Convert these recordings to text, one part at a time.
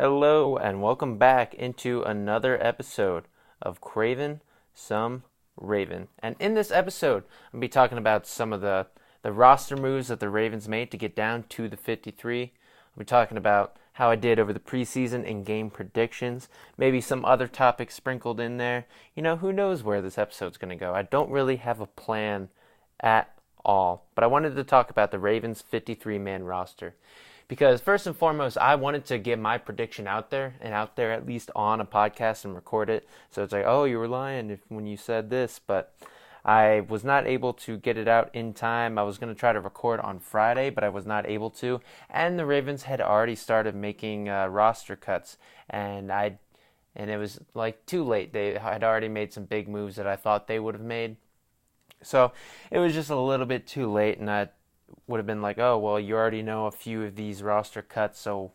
Hello and welcome back into another episode of Craven Some Raven. And in this episode, I'm going to be talking about some of the roster moves that the Ravens made to get down to the 53. I'll be talking about how I did over the preseason and game predictions, maybe some other topics sprinkled in there. Who knows where this episode's going to go. I don't really have a plan at all, but I wanted to talk about the Ravens 53-man roster. Because first and foremost, I wanted to get my prediction out there at least on a podcast and record it. So it's like, oh, you were lying when you said this, but I was not able to get it out in time. I was going to try to record on Friday, but I was not able to. And the Ravens had already started making roster cuts, and it was like too late. They had already made some big moves that I thought they would have made. So it was just a little bit too late, and I would have been like, oh, well, you already know a few of these roster cuts, so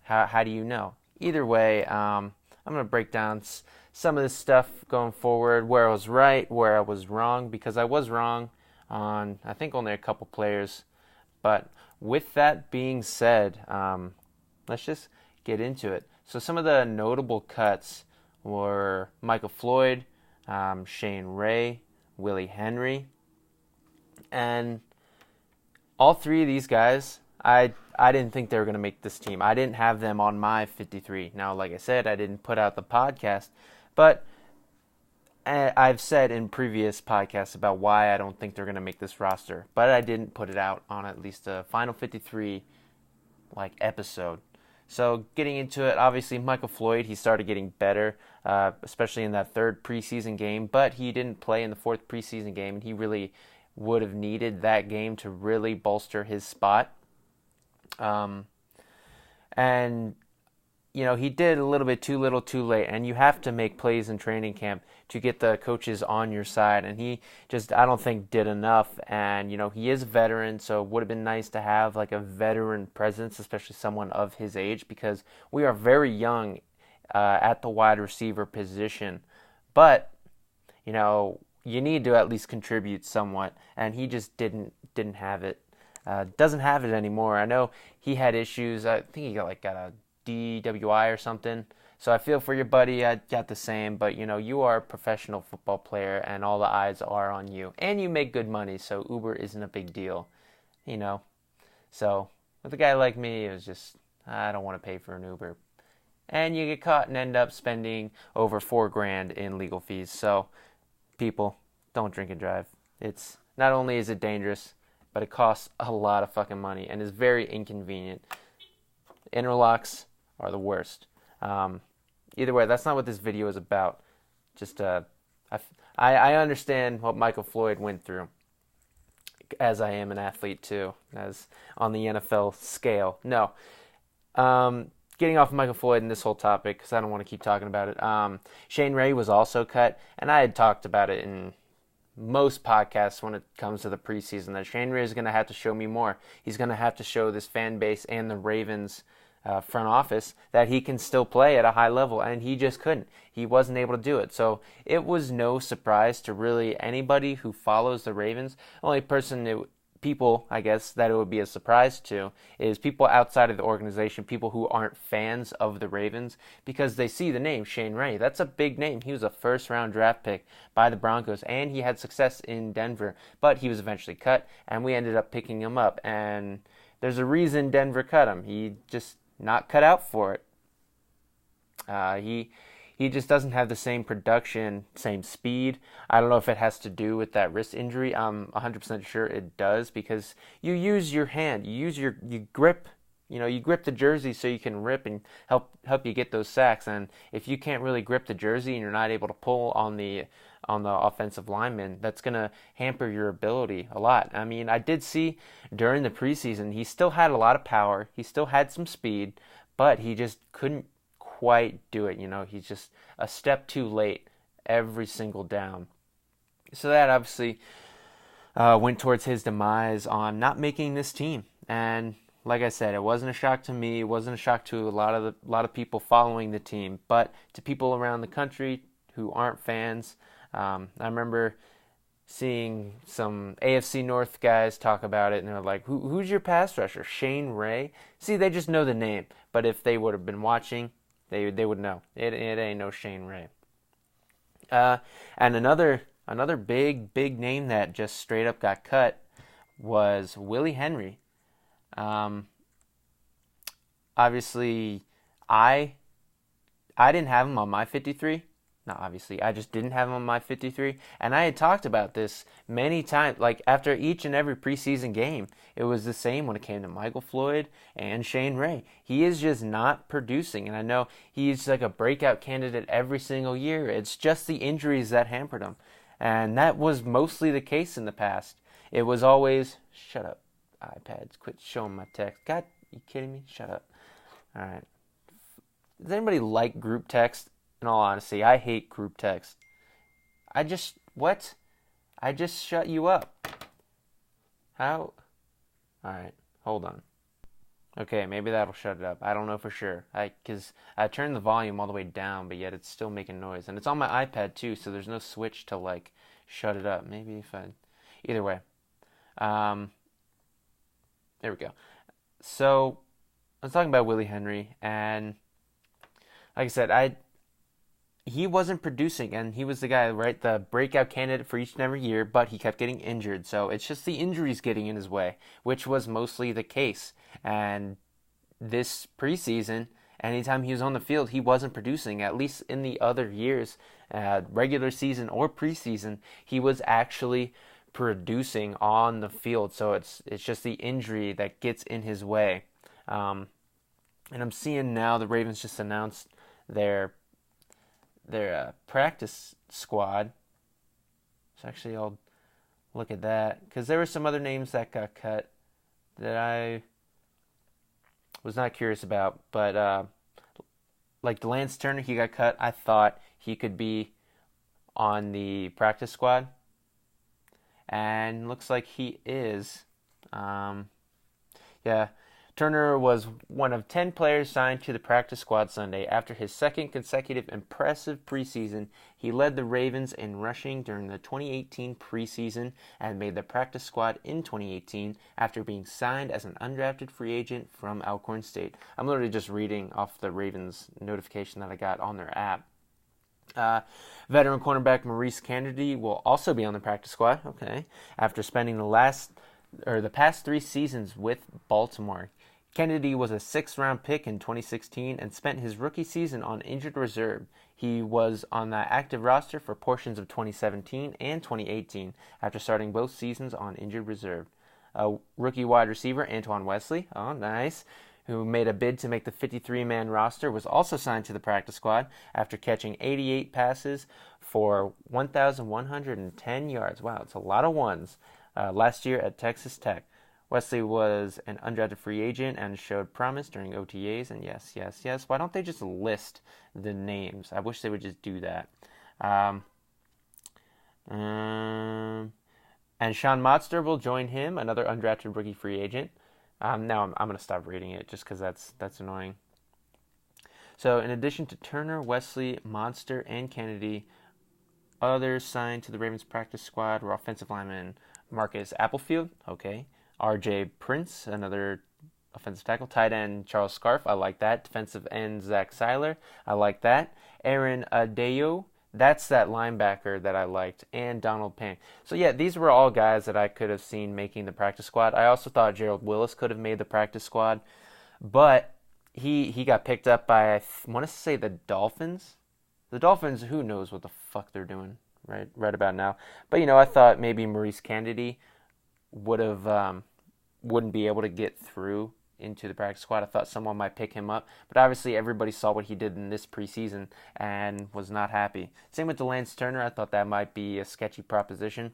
how do you know? Either way, I'm going to break down some of this stuff going forward, where I was right, where I was wrong, because I was wrong on, I think, only a couple players. But with that being said, let's just get into it. So some of the notable cuts were Michael Floyd, Shane Ray, Willie Henry, and all three of these guys, I didn't think they were going to make this team. I didn't have them on my 53. Now, like I said, I didn't put out the podcast, but I've said in previous podcasts about why I don't think they're going to make this roster, but I didn't put it out on at least a final 53 episode. So getting into it, obviously Michael Floyd, he started getting better, especially in that third preseason game, but he didn't play in the fourth preseason game, and he really would have needed that game to really bolster his spot. And he did a little bit too little too late, and you have to make plays in training camp to get the coaches on your side, and he just, I don't think, did enough. And he is a veteran, so it would have been nice to have a veteran presence, especially someone of his age, because we are very young at the wide receiver position. But you need to at least contribute somewhat, and he just didn't have it. Doesn't have it anymore. I know he had issues. I think he got a DWI or something. So I feel for your buddy. I got the same, but you are a professional football player, and all the eyes are on you, and you make good money, so Uber isn't a big deal. So with a guy like me, it was just, I don't want to pay for an Uber, and you get caught and end up spending over $4,000 in legal fees. So people, don't drink and drive. It's not only is it dangerous, but it costs a lot of fucking money and is very inconvenient. Interlocks are the worst. Either way, that's not what this video is about. Just I understand what Michael Floyd went through, as I am an athlete too, as on the NFL scale. No. Getting off of Michael Floyd and this whole topic, because I don't want to keep talking about it. Shane Ray was also cut, and I had talked about it in most podcasts when it comes to the preseason, that Shane Ray is going to have to show me more. He's going to have to show this fan base and the Ravens front office that he can still play at a high level, and he just couldn't. He wasn't able to do it. So it was no surprise to really anybody who follows the Ravens. The only people, I guess, that it would be a surprise to is people outside of the organization, people who aren't fans of the Ravens, because they see the name Shane Ray. That's a big name. He was a first-round draft pick by the Broncos, and he had success in Denver, but he was eventually cut, and we ended up picking him up, and there's a reason Denver cut him. He just not cut out for it. He just doesn't have the same production, same speed. I don't know if it has to do with that wrist injury. I'm 100% sure it does, because you use your hand, you grip, you grip the jersey so you can rip and help you get those sacks. And if you can't really grip the jersey and you're not able to pull on the offensive lineman, that's going to hamper your ability a lot. I mean, I did see during the preseason, he still had a lot of power. He still had some speed, but he just couldn't quite do it. He's just a step too late every single down. So that obviously went towards his demise on not making this team. And like I said, it wasn't a shock to me. It wasn't a shock to a lot of people following the team, but to people around the country who aren't fans. I remember seeing some AFC North guys talk about it, and they're like, who's your pass rusher? Shane Ray? See, they just know the name. but if they would have been watching, they would know. It ain't no Shane Ray. And another big name that just straight up got cut was Willie Henry. Obviously, I didn't have him on my 53. Not obviously, I just didn't have him on my 53. And I had talked about this many times. Like, after each and every preseason game, it was the same when it came to Michael Floyd and Shane Ray. He is just not producing. And I know he's like a breakout candidate every single year. It's just the injuries that hampered him. And that was mostly the case in the past. It was always, shut up, iPads, quit showing my text. God, you kidding me? Shut up. All right. Does anybody like group text? In all honesty, I hate group text. What? I just shut you up. How? Alright, hold on. Okay, maybe that'll shut it up. I don't know for sure. Because I turned the volume all the way down, but yet it's still making noise. And it's on my iPad too, so there's no switch to, like, shut it up. Maybe if I... Either way. There we go. So, I was talking about Willie Henry, and like I said, he wasn't producing, and he was the guy, right, the breakout candidate for each and every year, but he kept getting injured. So it's just the injuries getting in his way, which was mostly the case. And this preseason, anytime he was on the field, he wasn't producing. At least in the other years, regular season or preseason, he was actually producing on the field. So it's just the injury that gets in his way. And I'm seeing now the Ravens just announced their practice squad. So actually, I'll look at that, because there were some other names that got cut that I was not curious about. But like Lance Turner, he got cut. I thought he could be on the practice squad, and looks like he is. Yeah. Turner was one of 10 players signed to the practice squad Sunday. After his second consecutive impressive preseason, he led the Ravens in rushing during the 2018 preseason and made the practice squad in 2018 after being signed as an undrafted free agent from Alcorn State. I'm literally just reading off the Ravens notification that I got on their app. Veteran cornerback Maurice Kennedy will also be on the practice squad. Okay, after spending the past 3 seasons with Baltimore. Kennedy was a 6th-round pick in 2016 and spent his rookie season on injured reserve. He was on the active roster for portions of 2017 and 2018 after starting both seasons on injured reserve. Rookie wide receiver Antoine Wesley, oh nice, who made a bid to make the 53-man roster, was also signed to the practice squad after catching 88 passes for 1,110 yards. Wow, it's a lot of ones. Last year at Texas Tech. Wesley was an undrafted free agent and showed promise during OTAs. And yes. Why don't they just list the names? I wish they would just do that. And Sean Motster will join him, another undrafted rookie free agent. Now I'm going to stop reading it just because that's annoying. So in addition to Turner, Wesley, Motster, and Kennedy, others signed to the Ravens practice squad were offensive lineman Marcus Applefield, okay. R.J. Prince, another offensive tackle. Tight end Charles Scarf, I like that. Defensive end Zach Seiler, I like that. Aaron Adeyo, that's that linebacker that I liked. And Donald Payne. So yeah, these were all guys that I could have seen making the practice squad. I also thought Gerald Willis could have made the practice squad. But he got picked up by, I want to say, the Dolphins. The Dolphins, who knows what the fuck they're doing right about now. But, I thought maybe Maurice Kennedy wouldn't be able to get through into the practice squad. I thought someone might pick him up, but obviously everybody saw what he did in this preseason and was not happy. Same with Lance Turner. I thought that might be a sketchy proposition.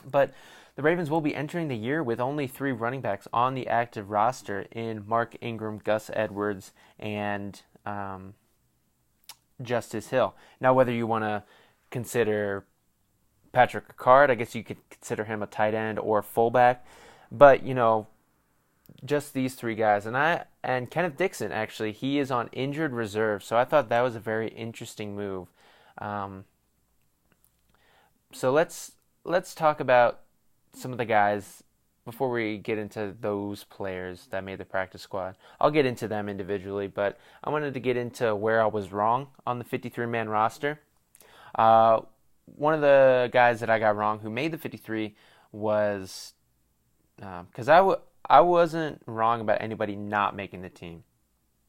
But the Ravens will be entering the year with only 3 running backs on the active roster in Mark Ingram, Gus Edwards, and Justice Hill. Now, whether you want to consider Patrick Ricard, I guess you could consider him a tight end or a fullback. But, just these 3 guys. And Kenneth Dixon, actually, he is on injured reserve. So I thought that was a very interesting move. So let's talk about some of the guys before we get into those players that made the practice squad, I'll get into them individually, but I wanted to get into where I was wrong on the 53-man roster. Uh, One of the guys that I got wrong who made the 53 was because I wasn't wrong about anybody not making the team,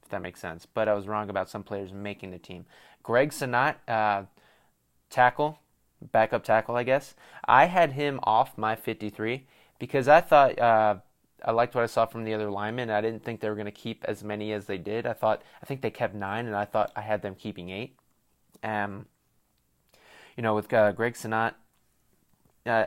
if that makes sense, but I was wrong about some players making the team. Greg Sonat, tackle, backup tackle, I guess. I had him off my 53 because I thought I liked what I saw from the other linemen. I didn't think they were going to keep as many as they did. I think they kept 9, and I thought I had them keeping 8. With Greg Sonat,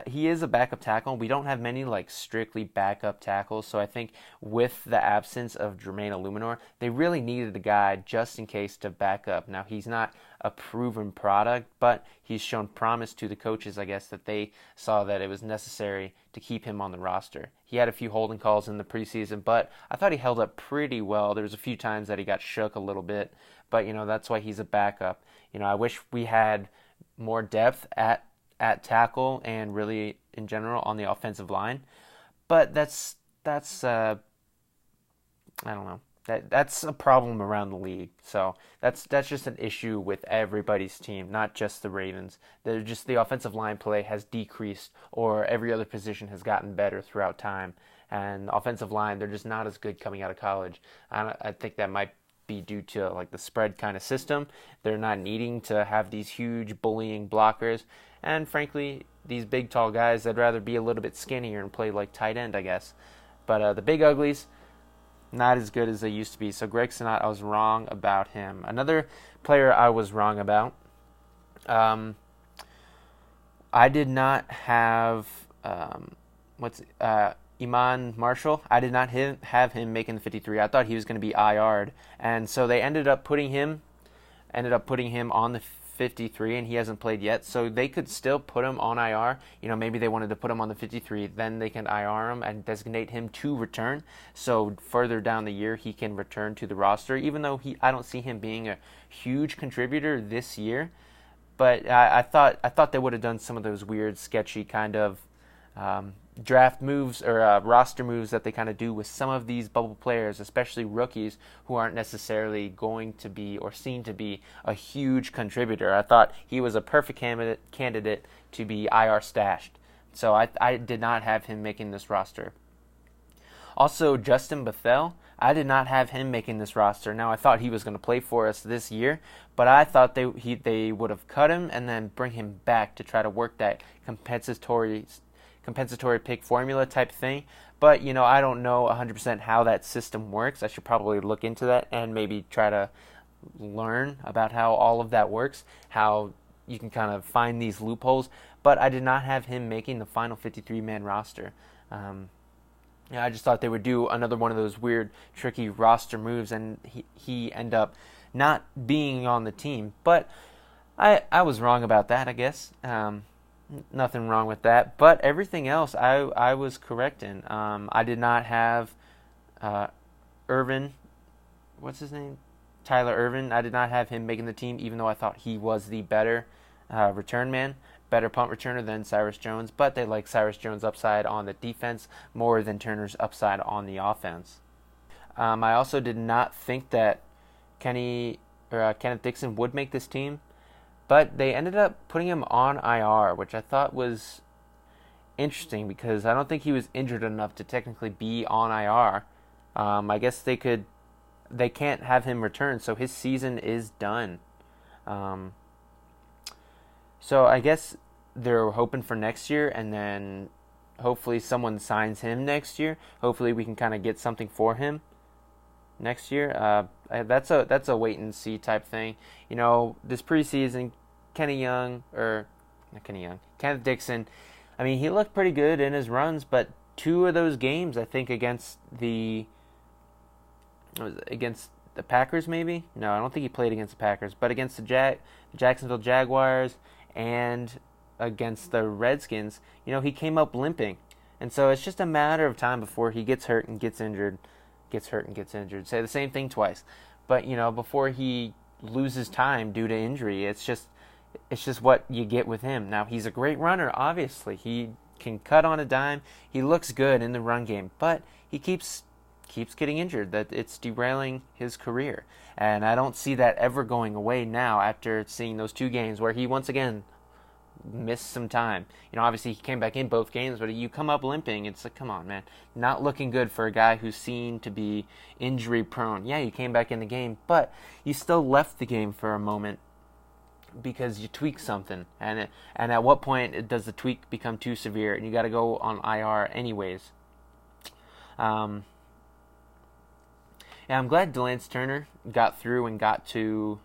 he is a backup tackle. We don't have many strictly backup tackles, so I think with the absence of Jermaine Illuminor, they really needed a guy just in case to back up. Now, he's not a proven product, but he's shown promise to the coaches, I guess, that they saw that it was necessary to keep him on the roster. He had a few holding calls in the preseason, but I thought he held up pretty well. There was a few times that he got shook a little bit, but that's why he's a backup. I wish we had more depth at tackle and really in general on the offensive line, but that's I don't know, that's a problem around the league. So that's just an issue with everybody's team, not just the Ravens. The offensive line play has decreased, or every other position has gotten better throughout time, and the offensive line, they're just not as good coming out of college. I think that might be due to the spread kind of system. They're not needing to have these huge bullying blockers, and frankly, these big tall guys, I'd rather be a little bit skinnier and play like tight end, I guess. But the big uglies, not as good as they used to be. So Greg Sonat, I was wrong about him. Another player I was wrong about, I did not have Iman Marshall. I did not have him making the 53. I thought he was going to be IR'd, and so they ended up putting him on the 53, and he hasn't played yet. So they could still put him on IR. Maybe they wanted to put him on the 53, then they can IR him and designate him to return. So further down the year, he can return to the roster, even though I don't see him being a huge contributor this year. But I thought they would have done some of those weird, sketchy kind of draft moves or roster moves that they kind of do with some of these bubble players, especially rookies who aren't necessarily going to be or seen to be a huge contributor. I thought he was a perfect candidate to be IR stashed. So I did not have him making this roster. Also, Justin Bethel, I did not have him making this roster. Now, I thought he was going to play for us this year, but I thought they would have cut him and then bring him back to try to work that compensatory pick formula type thing. But, I don't know 100% how that system works. I should probably look into that and maybe try to learn about how all of that works, how you can kind of find these loopholes. But I did not have him making the final 53-man roster. I just thought they would do another one of those weird, tricky roster moves, and he ended up not being on the team. But I was wrong about that, I guess. Nothing wrong with that. But everything else I was correct in. I did not have Irvin. What's his name? Tyler Irvin. I did not have him making the team, even though I thought he was the better return man, better punt returner than Cyrus Jones. But they like Cyrus Jones' upside on the defense more than Turner's upside on the offense. I also did not think that Kenneth Dixon would make this team. But they ended up putting him on IR, which I thought was interesting because I don't think he was injured enough to technically be on IR. I guess they can't have him return, so his season is done. So I guess they're hoping for next year, and then hopefully someone signs him next year. Hopefully we can kind of get something for him next year. That's a wait and see type thing. This preseason, Kenneth Dixon, I mean, he looked pretty good in his runs, but 2 of those games, I think against the Packers, maybe? No, I don't think he played against the Packers, but against the Jacksonville Jaguars and against the Redskins, he came up limping. And so it's just a matter of time before he gets hurt and gets injured, Say the same thing twice. But, before he loses time due to injury, it's just what you get with him. Now, he's a great runner, obviously. He can cut on a dime. He looks good in the run game, but he keeps getting injured. That it's derailing his career, and I don't see that ever going away now after seeing those 2 games where he once again missed some time. Obviously he came back in both games, but you come up limping. It's like, come on, man. Not looking good for a guy who's seen to be injury prone. Yeah, you came back in the game, but you still left the game for a moment because you tweaked something. And at what point does the tweak become too severe and you got to go on IR anyways? Yeah, I'm glad Delance Turner got through and got to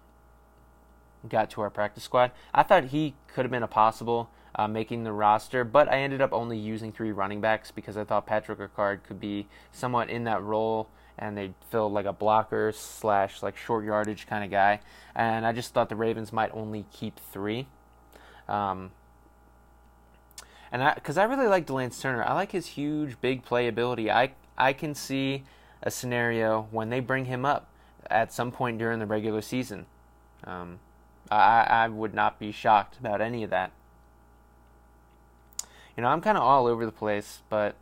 our practice squad. I thought he could have been a possible making the roster, but I ended up only using 3 running backs because I thought Patrick Ricard could be somewhat in that role, and they'd fill like a blocker / like short yardage kind of guy. And I just thought the Ravens might only keep 3. And because I really like Delance Turner. I like his huge, big playability. I can see a scenario when they bring him up at some point during the regular season. I would not be shocked about any of that. I'm kind of all over the place, but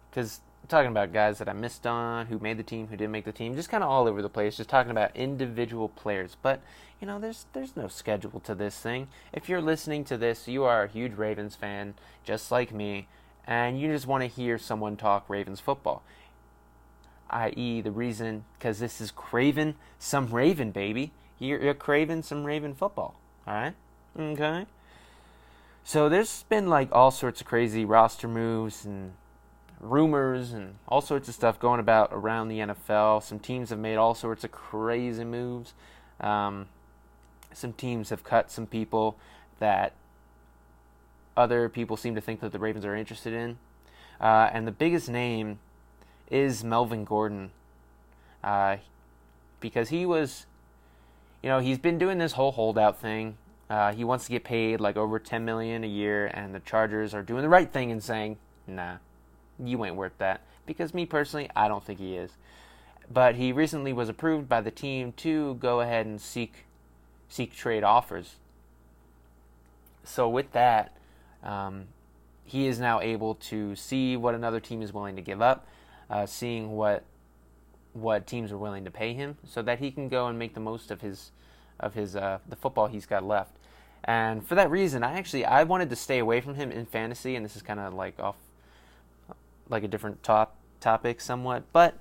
because talking about guys that I missed on, who made the team, who didn't make the team, just kind of all over the place, just talking about individual players. But, there's no schedule to this thing. If you're listening to this, you are a huge Ravens fan, just like me, and you just want to hear someone talk Ravens football. I.e., the reason, because this is craving some Raven, baby. You're craving some Raven football, all right? Okay. So there's been like all sorts of crazy roster moves and rumors and all sorts of stuff going about around the NFL. Some teams have made all sorts of crazy moves. Some teams have cut some people that other people seem to think that the Ravens are interested in. And the biggest name is Melvin Gordon. Because he was... he's been doing this whole holdout thing. He wants to get paid like over $10 million a year, and the Chargers are doing the right thing and saying, nah, you ain't worth that. Because me personally, I don't think he is. But he recently was approved by the team to go ahead and seek trade offers. So with that, he is now able to see what another team is willing to give up, seeing what teams are willing to pay him, so that he can go and make the most of the football he's got left. And for that reason, I wanted to stay away from him in fantasy, and this is kind of like off, like a different topic somewhat. But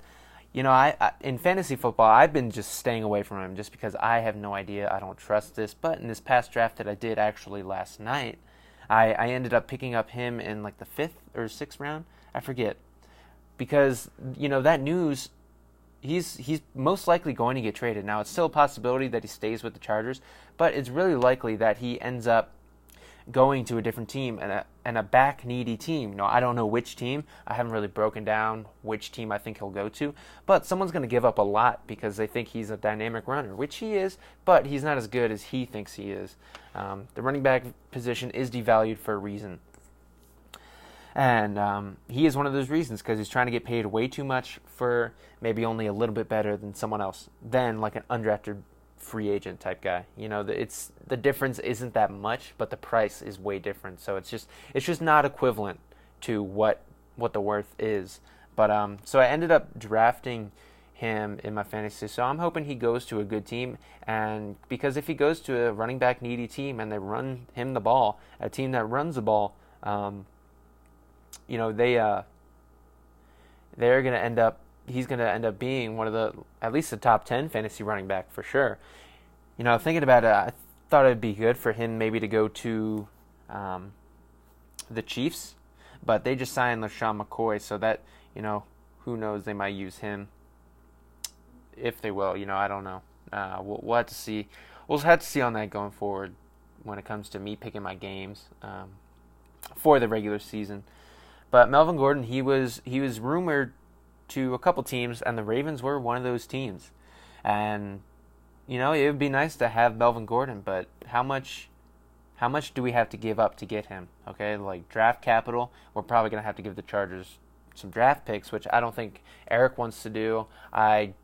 I in fantasy football, I've been just staying away from him just because I have no idea. I don't trust this. But in this past draft that I did actually last night, I ended up picking up him in like the 5th or 6th round. I forget, because that news. He's most likely going to get traded. Now, it's still a possibility that he stays with the Chargers, but it's really likely that he ends up going to a different team and a back-needy team. I don't know which team. I haven't really broken down which team I think he'll go to, but someone's going to give up a lot because they think he's a dynamic runner, which he is, but he's not as good as he thinks he is. The running back position is devalued for a reason. And he is one of those reasons because he's trying to get paid way too much for maybe only a little bit better than someone else, than like an undrafted free agent type guy. The difference isn't that much, but the price is way different. So it's just not equivalent to what the worth is. But so I ended up drafting him in my fantasy. So I'm hoping he goes to a good team, and because if he goes to a running back needy team and they run him the ball, a team that runs the ball. They're going to end up, he's going to end up being one of the, at least the top 10 fantasy running back for sure. Thinking about it, I thought it'd be good for him maybe to go to the Chiefs, but they just signed LaShawn McCoy, so that, who knows, they might use him. If they will, I don't know. We'll have to see. We'll have to see on that going forward when it comes to me picking my games for the regular season. But Melvin Gordon, he was rumored to a couple teams, and the Ravens were one of those teams. And it would be nice to have Melvin Gordon, but how much do we have to give up to get him? Okay, like draft capital, we're probably going to have to give the Chargers some draft picks, which I don't think Eric wants to do. I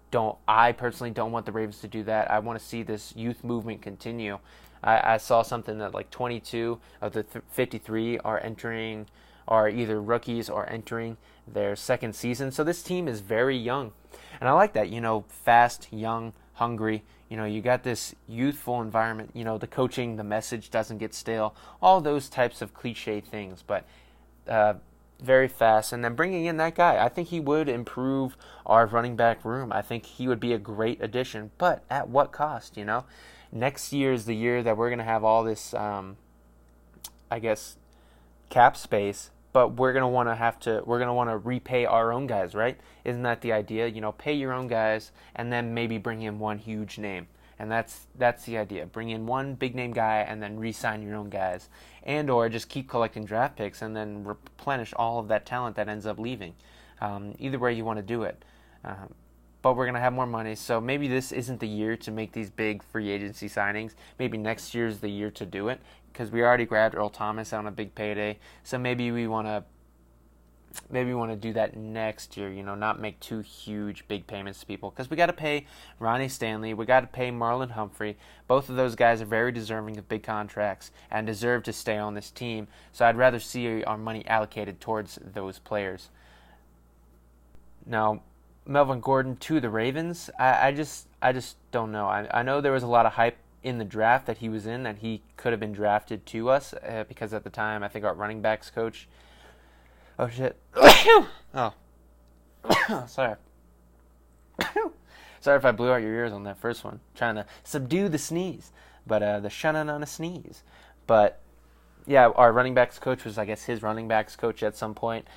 personally don't want the Ravens to do that. I want to see this youth movement continue. I saw something that like 22 of the 53 are entering are either rookies or entering their second season. So this team is very young. And I like that, fast, young, hungry. You got this youthful environment. The coaching, the message doesn't get stale. All those types of cliche things, but very fast. And then bringing in that guy, I think he would improve our running back room. I think he would be a great addition, but at what cost, Next year is the year that we're going to have all this, cap space, but we're going to want to repay our own guys, right? Isn't that the idea? Pay your own guys and then maybe bring in one huge name. And that's the idea. Bring in one big name guy and then re-sign your own guys. And or just keep collecting draft picks and then replenish all of that talent that ends up leaving. Either way you want to do it. But we're going to have more money, so maybe this isn't the year to make these big free agency signings. Maybe next year's the year to do it, because we already grabbed Earl Thomas on a big payday. So maybe we want to do that next year, not make two huge big payments to people, because we got to pay Ronnie Stanley, we got to pay Marlon Humphrey. Both of those guys are very deserving of big contracts and deserve to stay on this team. So I'd rather see our money allocated towards those players. Now, Melvin Gordon to the Ravens, I just don't know. I know there was a lot of hype in the draft that he was in, that he could have been drafted to us, because at the time I think our running backs coach, oh shit, oh, sorry if I blew out your ears on that first one, trying to subdue the sneeze, but the shunning on a sneeze. But yeah, our running backs coach was, I guess, his running backs coach at some point.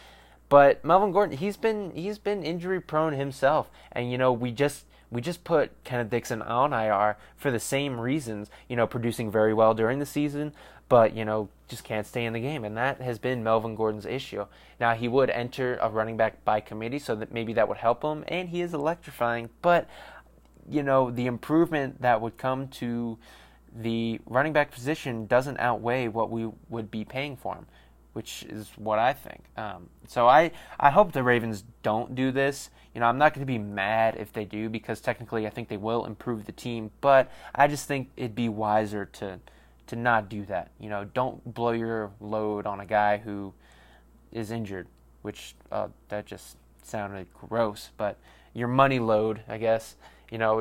But Melvin Gordon, he's been injury prone himself, and we just put Kenneth Dixon on IR for the same reasons, producing very well during the season, but just can't stay in the game, and that has been Melvin Gordon's issue. Now he would enter a running back by committee, so that maybe that would help him, and he is electrifying, but the improvement that would come to the running back position doesn't outweigh what we would be paying for him, which is what I think. So I hope the Ravens don't do this. I'm not going to be mad if they do, because technically I think they will improve the team, but I just think it'd be wiser to not do that. Don't blow your load on a guy who is injured, which that just sounded gross, but your money load, I guess.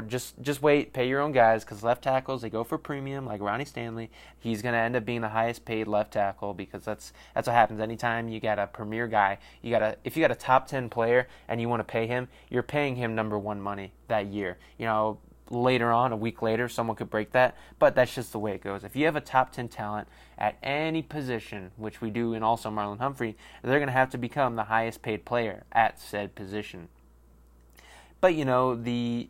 Just wait, pay your own guys, because left tackles, they go for premium, like Ronnie Stanley. He's going to end up being the highest paid left tackle, because that's what happens. Anytime you got a premier guy, if you got a top 10 player and you want to pay him, you're paying him number one money that year. Later on, a week later, someone could break that, but that's just the way it goes. If you have a top 10 talent at any position, which we do, and also Marlon Humphrey, they're going to have to become the highest paid player at said position. But, the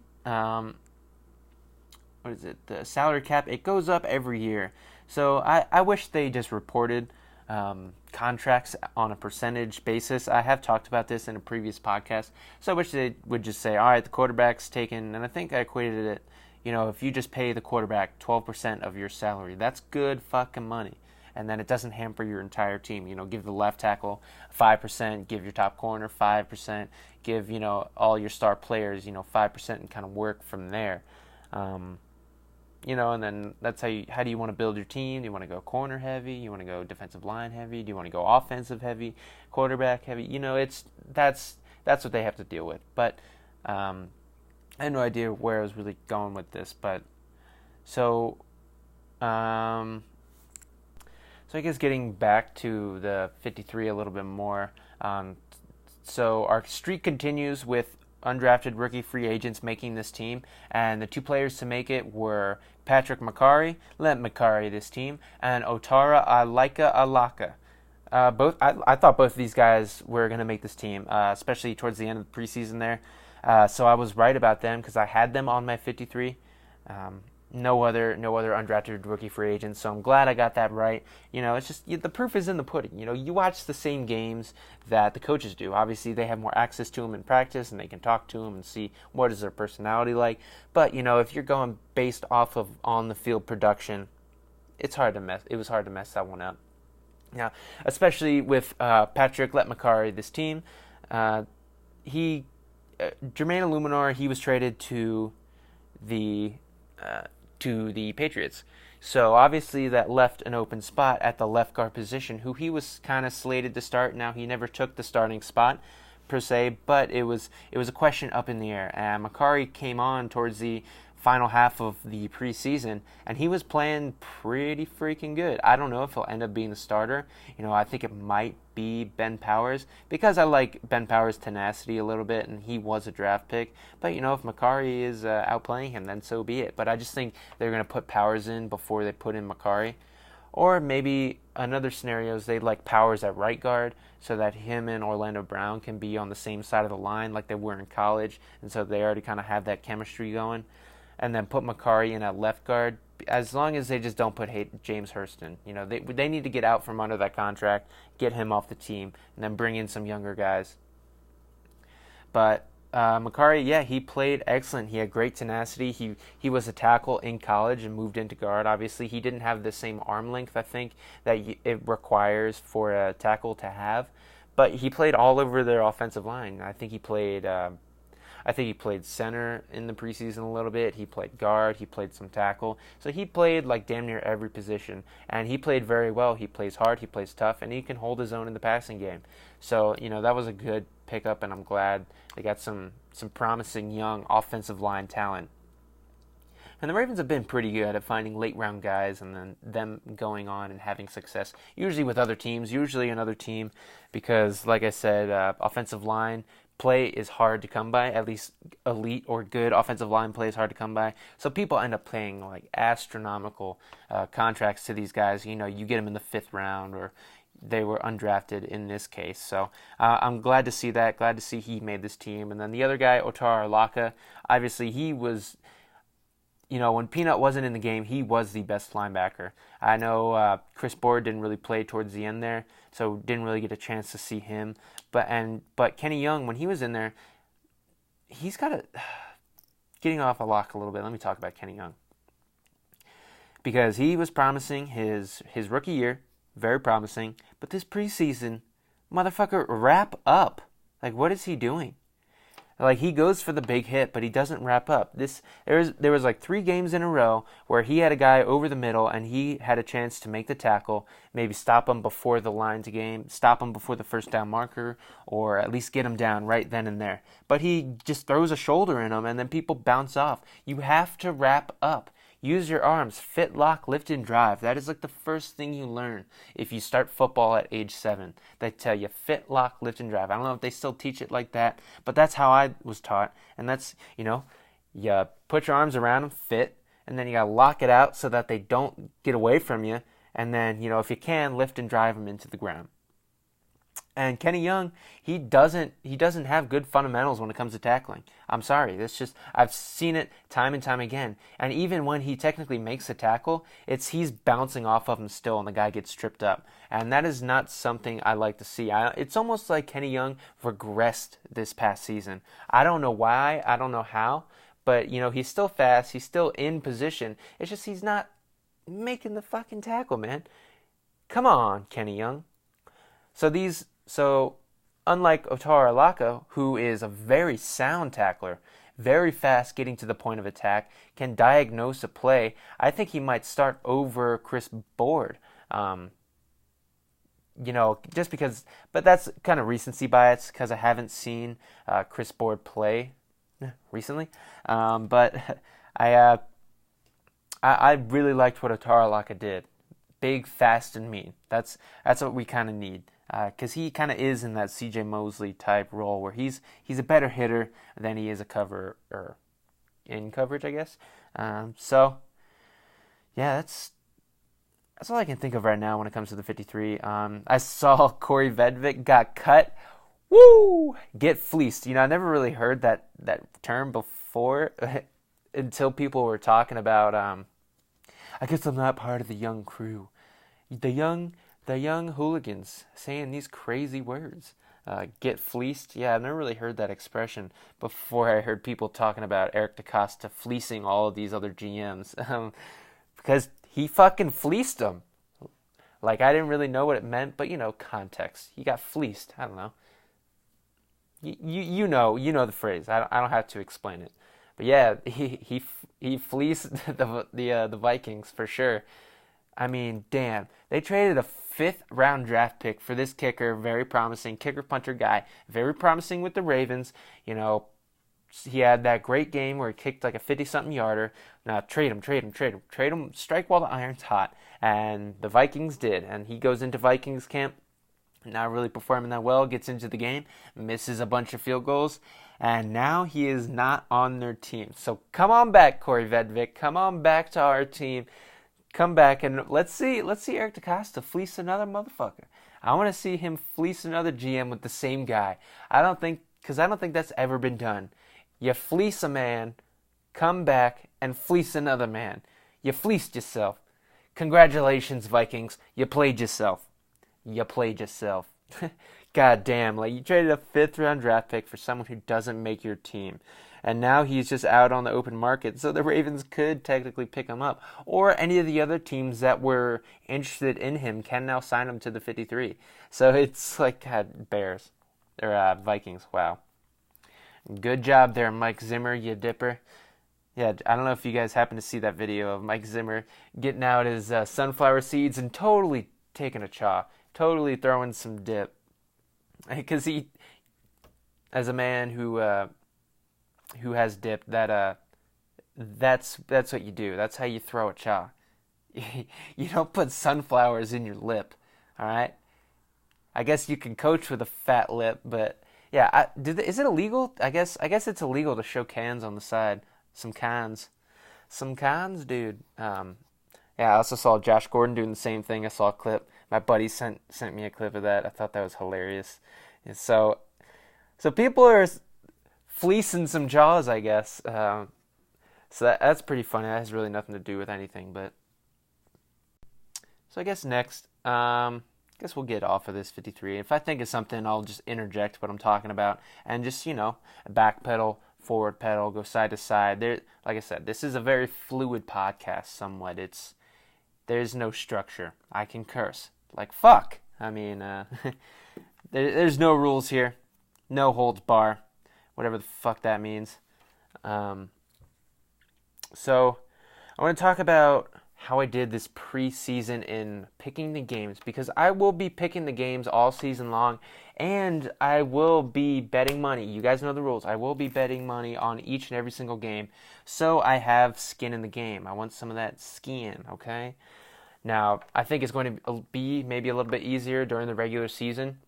salary cap, it goes up every year. So I wish they just reported contracts on a percentage basis. I have talked about this in a previous podcast. So I wish they would just say, all right, the quarterback's taken, and I think I equated it, if you just pay the quarterback 12% of your salary, that's good fucking money. And then it doesn't hamper your entire team. Give the left tackle 5%, give your top corner 5%, give, all your star players, 5%, and kind of work from there. And then that's how do you want to build your team? Do you want to go corner heavy? You want to go defensive line heavy? Do you want to go offensive heavy, quarterback heavy? That's what they have to deal with. But I had no idea where I was really going with this. But so I guess getting back to the 53 a little bit more. So our streak continues with undrafted rookie free agents making this team, and the two players to make it were Patrick McCarry, let McCarry this team, and Otara Alaka. I thought both of these guys were going to make this team, especially towards the end of the preseason there. So I was right about them, because I had them on my 53. No other undrafted rookie free agents, so I'm glad I got that right. It's just the proof is in the pudding. You watch the same games that the coaches do. Obviously, they have more access to them in practice, and they can talk to them and see what is their personality like. But if you're going based off of on the field production, it's hard to mess. It was hard to mess that one up. Now, especially with Patrick McCarry, this team, Jermaine Illuminor, he was traded to the to the Patriots. So obviously that left an open spot at the left guard position, who he was kind of slated to start. Now he never took the starting spot per se, but it was a question up in the air. And Makari came on towards the final half of the preseason, and he was playing pretty freaking good. I don't know if he'll end up being the starter. I think it might be Ben Powers, because I like Ben Powers' tenacity a little bit, and he was a draft pick. But, if Makari is outplaying him, then so be it. But I just think they're going to put Powers in before they put in Makari. Or maybe another scenario is they'd like Powers at right guard so that him and Orlando Brown can be on the same side of the line like they were in college, and so they already kind of have that chemistry going. And then put Makari in at left guard, as long as they just don't put James Hurston. They need to get out from under that contract, get him off the team, and then bring in some younger guys. But Makari, yeah, he played excellent. He had great tenacity. He was a tackle in college and moved into guard. Obviously, he didn't have the same arm length, I think, that it requires for a tackle to have. But he played all over their offensive line. I think he played center in the preseason a little bit. He played guard. He played some tackle. So he played like damn near every position. And he played very well. He plays hard. He plays tough. And he can hold his own in the passing game. So, that was a good pickup. And I'm glad they got some promising young offensive line talent. And the Ravens have been pretty good at finding late-round guys and then them going on and having success, usually with other teams, usually another team, because, like I said, offensive line play is hard to come by. At least elite or good offensive line play is hard to come by. So people end up paying like astronomical contracts to these guys. You get them in the 5th round, or they were undrafted in this case. So I'm glad to see that. Glad to see he made this team. And then the other guy, Otaro Alaka, obviously he was, when Peanut wasn't in the game, he was the best linebacker. I know Chris Board didn't really play towards the end there, so didn't really get a chance to see him. But Kenny Young, when he was in there, he's got getting off Alaka a little bit. Let me talk about Kenny Young, because he was promising his rookie year, very promising. But this preseason, motherfucker, wrap up. Like, what is he doing? Like, he goes for the big hit, but he doesn't wrap up. There was like 3 games in a row where he had a guy over the middle and he had a chance to make the tackle, maybe stop him before the line to game, stop him before the first down marker, or at least get him down right then and there. But he just throws a shoulder in him, and then people bounce off. You have to wrap up. Use your arms. Fit, lock, lift, and drive. That is like the first thing you learn if you start football at age 7. They tell you fit, lock, lift, and drive. I don't know if they still teach it like that, but that's how I was taught. And that's, you put your arms around them, fit, and then you got to lock it out so that they don't get away from you. And then, if you can, lift and drive them into the ground. And Kenny Young, he doesn't have good fundamentals when it comes to tackling. I'm sorry. I've seen it time and time again. And even when he technically makes a tackle, he's bouncing off of him still, and the guy gets tripped up. And that is not something I like to see. It's almost like Kenny Young regressed this past season. I don't know why. I don't know how. But, he's still fast. He's still in position. It's just he's not making the fucking tackle, man. Come on, Kenny Young. So unlike Otaro Alaka, who is a very sound tackler, very fast getting to the point of attack, can diagnose a play, I think he might start over Chris Board. Just because, but that's kind of recency bias because I haven't seen Chris Board play recently. But I really liked what Otaro Alaka did. Big, fast, and mean. That's what we kind of need. Because he kind of is in that C.J. Mosley type role where he's a better hitter than he is in coverage, I guess. So that's all I can think of right now when it comes to the 53. I saw Corey Vedvik got cut. Woo! Get fleeced. I never really heard that term before until people were talking about. I guess I'm not part of the young crew. The young hooligans saying these crazy words. Get fleeced. Yeah, I've never really heard that expression before I heard people talking about Eric DeCosta fleecing all of these other GMs. Because he fucking fleeced them. Like, I didn't really know what it meant, but, context. He got fleeced. I don't know. You know the phrase. I don't have to explain it. But yeah, he fleeced the Vikings for sure. I mean, damn. They traded a fifth round draft pick for this kicker, very promising kicker punter guy, very promising with the Ravens. You know, he had that great game where he kicked like a 50 something yarder. Now trade him, trade him, strike while the iron's hot. And the Vikings did. And he goes into Vikings camp, not really performing that well, gets into the game, misses a bunch of field goals, and now he is not on their team. So come on back, Corey Vedvik. Come on back to our team. Come back and let's see Eric DeCosta fleece another motherfucker. I want to see him fleece another GM with the same guy. I don't think that's ever been done. You fleece a man, come back and fleece another man. You fleeced yourself. Congratulations, Vikings. You played yourself. You played yourself. God damn, like you traded a fifth round draft pick for someone who doesn't make your team. And now he's just out on the open market, so the Ravens could technically pick him up. Or any of the other teams that were interested in him can now sign him to the 53. So it's like, God, Bears. Or Vikings, wow. Good job there, Mike Zimmer, you dipper. Yeah, I don't know if you guys happen to see that video of Mike Zimmer getting out his sunflower seeds and totally taking a chaw. Totally throwing some dip. Because he, as a man who has dip, that's what you do. That's how you throw a chaw. You don't put sunflowers in your lip, all right? I guess you can coach with a fat lip, but yeah, is it illegal? I guess it's illegal to show cans on the side. Some cans, dude. Yeah, I also saw Josh Gordon doing the same thing. I saw a clip. My buddy sent me a clip of that. I thought that was hilarious. And so people are fleecing some jaws, I guess. So that's pretty funny. That has really nothing to do with anything, but so I guess next, guess we'll get off of this 53. If I think of something, I'll just interject what I'm talking about and just, backpedal, forward pedal, go side to side. Like I said, this is a very fluid podcast somewhat. There's no structure. I can curse. Like, fuck. I mean, there's no rules here. No holds bar. Whatever the fuck that means. So, I want to talk about how I did this preseason in picking the games, because I will be picking the games all season long, and I will be betting money. You guys know the rules. I will be betting money on each and every single game, so I have skin in the game. I want some of that skin, okay? Now, I think it's going to be maybe a little bit easier during the regular season,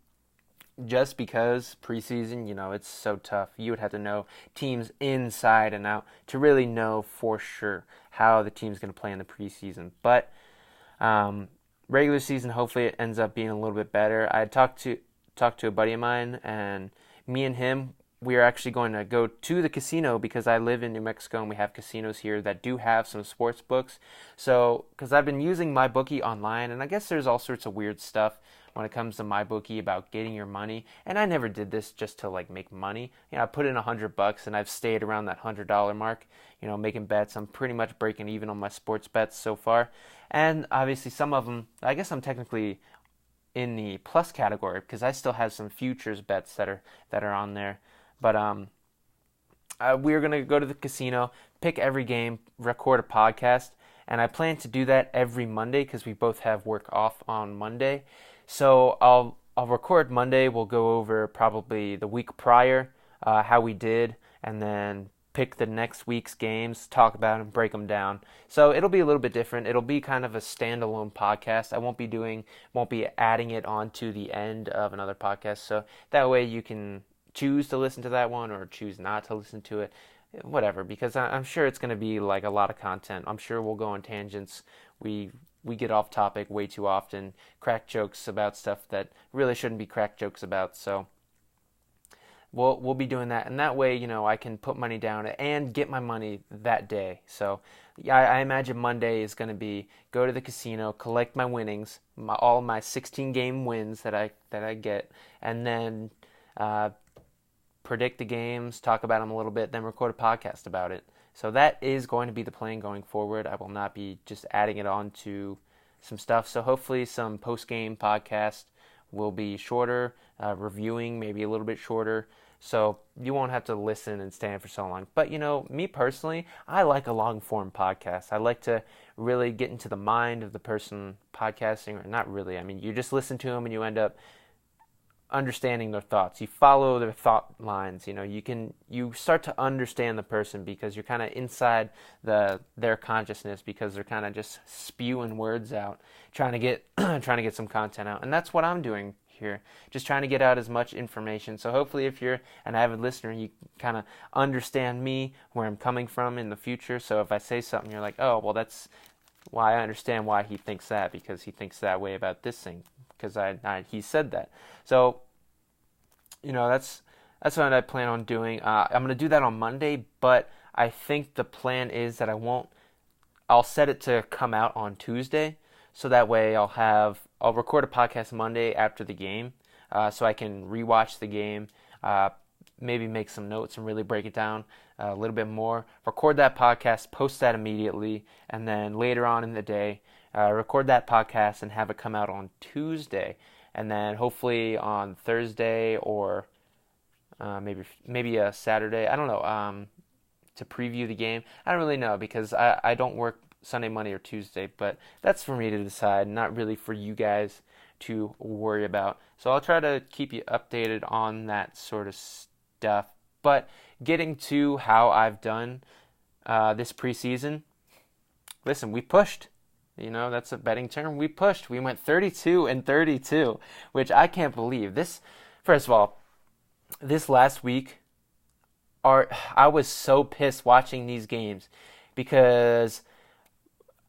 just because preseason, it's so tough. You would have to know teams inside and out to really know for sure how the team's going to play in the preseason. But regular season, hopefully it ends up being a little bit better. I talked to a buddy of mine, and me and him, we are actually going to go to the casino because I live in New Mexico and we have casinos here that do have some sports books. So, because I've been using MyBookie online, and I guess there's all sorts of weird stuff when it comes to MyBookie about getting your money. And I never did this just to make money. I put in $100 and I've stayed around that $100 mark, making bets. I'm pretty much breaking even on my sports bets so far. And obviously some of them, I guess I'm technically in the plus category because I still have some futures bets that are on there. But we're going to go to the casino, pick every game, record a podcast, and I plan to do that every Monday because we both have work off on Monday. So I'll record Monday. We'll go over probably the week prior, how we did, and then pick the next week's games, talk about them, break them down. So it'll be a little bit different. It'll be kind of a standalone podcast. I won't be adding it on to the end of another podcast. So that way you can choose to listen to that one or choose not to listen to it, whatever, because I'm sure it's going to be like a lot of content. I'm sure we'll go on tangents. We get off topic way too often, crack jokes about stuff that really shouldn't be crack jokes about. So we'll be doing that, and that way, I can put money down and get my money that day. So I imagine Monday is going to be go to the casino, collect my winnings, all my 16 game wins that I get, and then predict the games, talk about them a little bit, then record a podcast about it. So that is going to be the plan going forward. I will not be just adding it on to some stuff. So hopefully some post-game podcast will be shorter, reviewing maybe a little bit shorter, So you won't have to listen and stand for so long. But me personally, I like a long form podcast. I like to really get into the mind of the person podcasting, or not really. I mean, you just listen to them and you end up understanding their thoughts. You follow their thought lines. You start to understand the person because you're kind of inside their consciousness, because they're kind of just spewing words out, trying to get trying to get some content out. And that's what I'm doing here, just trying to get out as much information. So hopefully if you're an avid listener, you kind of understand me, where I'm coming from in the future. So if I say something, you're like, oh, well, that's why I understand why he thinks that, because he thinks that way about this thing, because he said that. So that's what I plan on doing. I'm going to do that on Monday, but I think the plan is that I'll set it to come out on Tuesday, so that way I'll record a podcast Monday after the game, so I can rewatch the game, maybe make some notes and really break it down a little bit more, record that podcast, post that immediately, and then later on in the day, record that podcast and have it come out on Tuesday. And then hopefully on Thursday or maybe a Saturday, I don't know, to preview the game. I don't really know, because I don't work Sunday, Monday, or Tuesday, but that's for me to decide, not really for you guys to worry about. So I'll try to keep you updated on that sort of stuff. But getting to how I've done this preseason, listen, we pushed. That's a betting term. We pushed. We went 32-32, which I can't believe. First of all, this last week, I was so pissed watching these games, because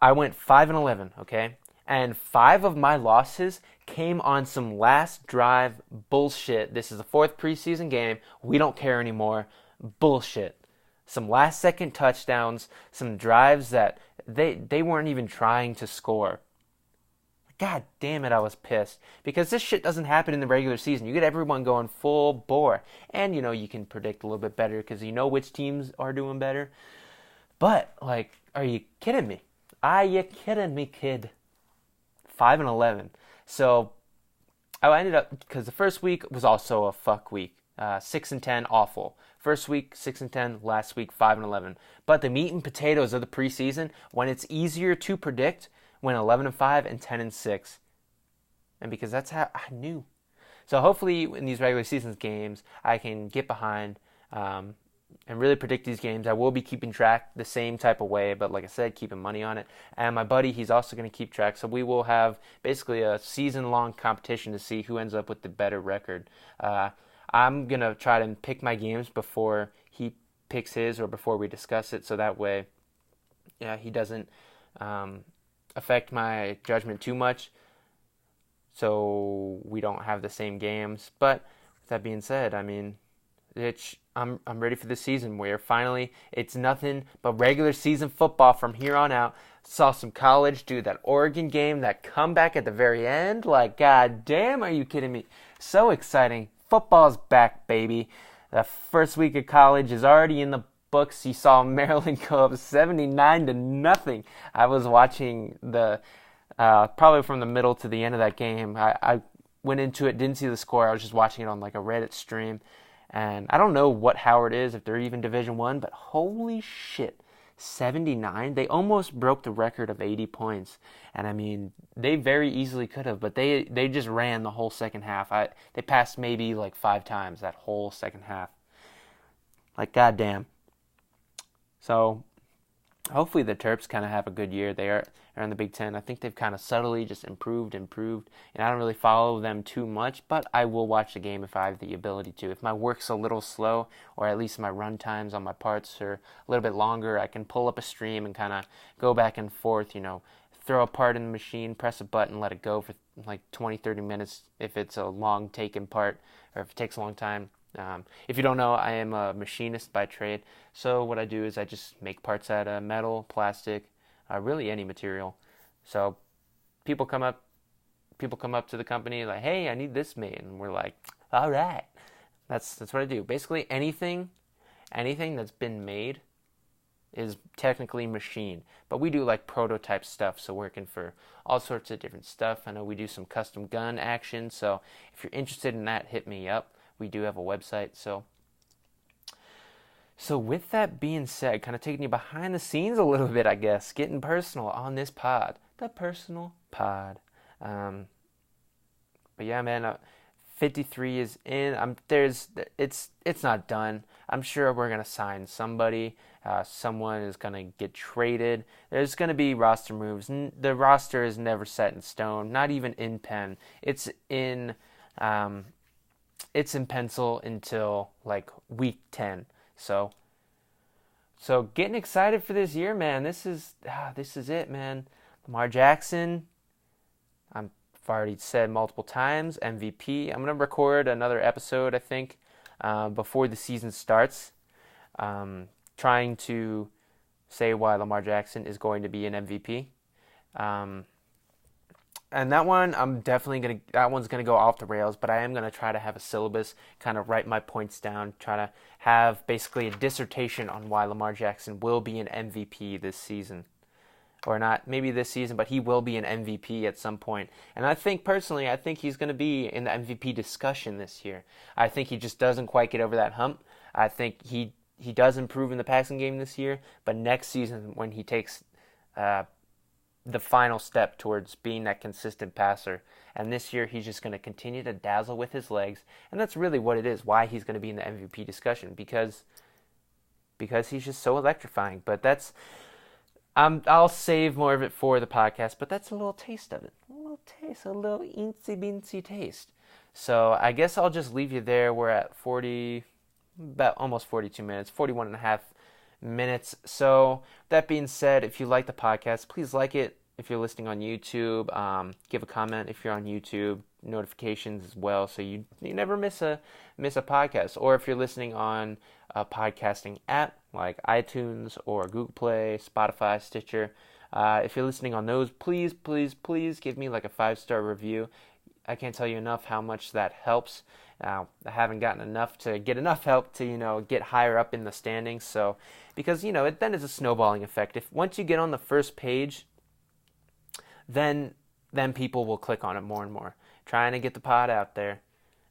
I went 5-11, okay? And 5 of my losses came on some last drive bullshit. This is the 4th preseason game. We don't care anymore. Bullshit. Some last second touchdowns, some drives that they weren't even trying to score. God damn it, I was pissed. Because this shit doesn't happen in the regular season. You get everyone going full bore. And, you can predict a little bit better because you know which teams are doing better. But, are you kidding me? Are you kidding me, kid? 5-11. So, I ended up, because the first week was also a fuck week. 6-10, awful. First week, 6-10. Last week, 5-11. But the meat and potatoes of the preseason, when it's easier to predict, went 11-5 and 10-6. And because that's how I knew. So hopefully in these regular season games, I can get behind and really predict these games. I will be keeping track the same type of way, but like I said, keeping money on it. And my buddy, he's also going to keep track. So we will have basically a season-long competition to see who ends up with the better record. I'm going to try to pick my games before he picks his, or before we discuss it, so that way he doesn't affect my judgment too much, so we don't have the same games. But with that being said, I mean, I'm ready for this season, where finally it's nothing but regular season football from here on out. Saw some college, dude, that Oregon game, that comeback at the very end, god damn, are you kidding me? So exciting. Football's back, baby. The first week of college is already in the books. You saw Maryland go up 79-0. I was watching probably from the middle to the end of that game. I went into it, didn't see the score. I was just watching it on a Reddit stream. And I don't know what Howard is, if they're even Division I, but holy shit, 79? They almost broke the record of 80 points. And I mean, they very easily could have, but they just ran the whole second half. They passed maybe 5 times that whole second half. Goddamn. So hopefully the Terps kind of have a good year. They are in the Big Ten. I think they've kind of subtly just improved. And I don't really follow them too much, but I will watch the game if I have the ability to. If my work's a little slow, or at least my run times on my parts are a little bit longer, I can pull up a stream and kind of go back and forth, throw a part in the machine, press a button, let it go for 20, 30 minutes if it's a long taken part, or if it takes a long time. If you don't know, I am a machinist by trade. So what I do is I just make parts out of metal, plastic, really any material. So people come up to the company like, hey, I need this made, and we're like, all right. That's what I do. Basically anything that's been made is technically machined, but we do prototype stuff, so working for all sorts of different stuff. I know we do some custom gun action, so if you're interested in that, hit me up. We do have a website, so So with that being said, kind of taking you behind the scenes a little bit, I guess, getting personal on this pod, the personal pod. Um, but yeah, man, 53 is in. It's not done. I'm sure we're gonna sign somebody. Someone is gonna get traded. There's gonna be roster moves. The roster is never set in stone. Not even in pen. Um, it's in pencil until like week 10. So getting excited for this year, man. This is it, man. Lamar Jackson. I've already said multiple times, MVP. I'm gonna record another episode, I think, before the season starts, trying to say why Lamar Jackson is going to be an MVP. And that one, that one's gonna go off the rails, but I am gonna try to have a syllabus, kind of write my points down, try to have basically a dissertation on why Lamar Jackson will be an MVP this season. Or not maybe this season, but he will be an MVP at some point. And I think he's going to be in the MVP discussion this year. I think he just doesn't quite get over that hump. I think he does improve in the passing game this year, but next season when he takes the final step towards being that consistent passer, and this year he's just going to continue to dazzle with his legs, and that's really what it is, why he's going to be in the MVP discussion, because he's just so electrifying. But I'll save more of it for the podcast, but that's a little taste of it. A little eensy-beensy taste. So I guess I'll just leave you there. We're at about almost 42 minutes, 41 and a half minutes. So that being said, if you like the podcast, please like it. If you're listening on YouTube, give a comment if you're on YouTube, notifications as well, so you never miss a podcast. Or if you're listening on a podcasting app like iTunes or Google Play, Spotify, Stitcher, if you're listening on those, please give me like a 5-star review. I can't tell you enough how much that helps. I haven't gotten enough to get enough help to get higher up in the standings. So because then it's a snowballing effect. If once you get on the first page, then people will click on it more and more, trying to get the pod out there.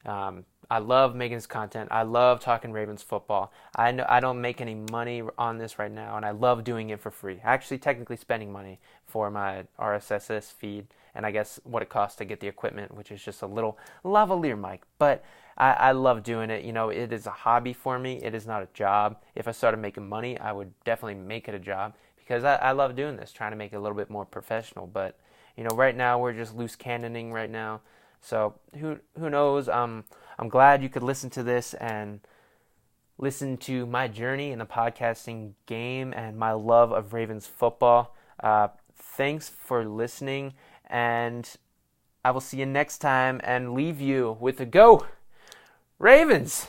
I love making this content. I love talking Ravens football. I know I don't make any money on this right now, and I love doing it for free. Actually, technically spending money for my RSS feed, and I guess what it costs to get the equipment, which is just a little lavalier mic. But I love doing it. It is a hobby for me. It is not a job. If I started making money, I would definitely make it a job, because I love doing this, trying to make it a little bit more professional. But right now we're just loose cannoning right now. So who knows? I'm glad you could listen to this and listen to my journey in the podcasting game and my love of Ravens football. Thanks for listening, and I will see you next time and leave you with a go Ravens!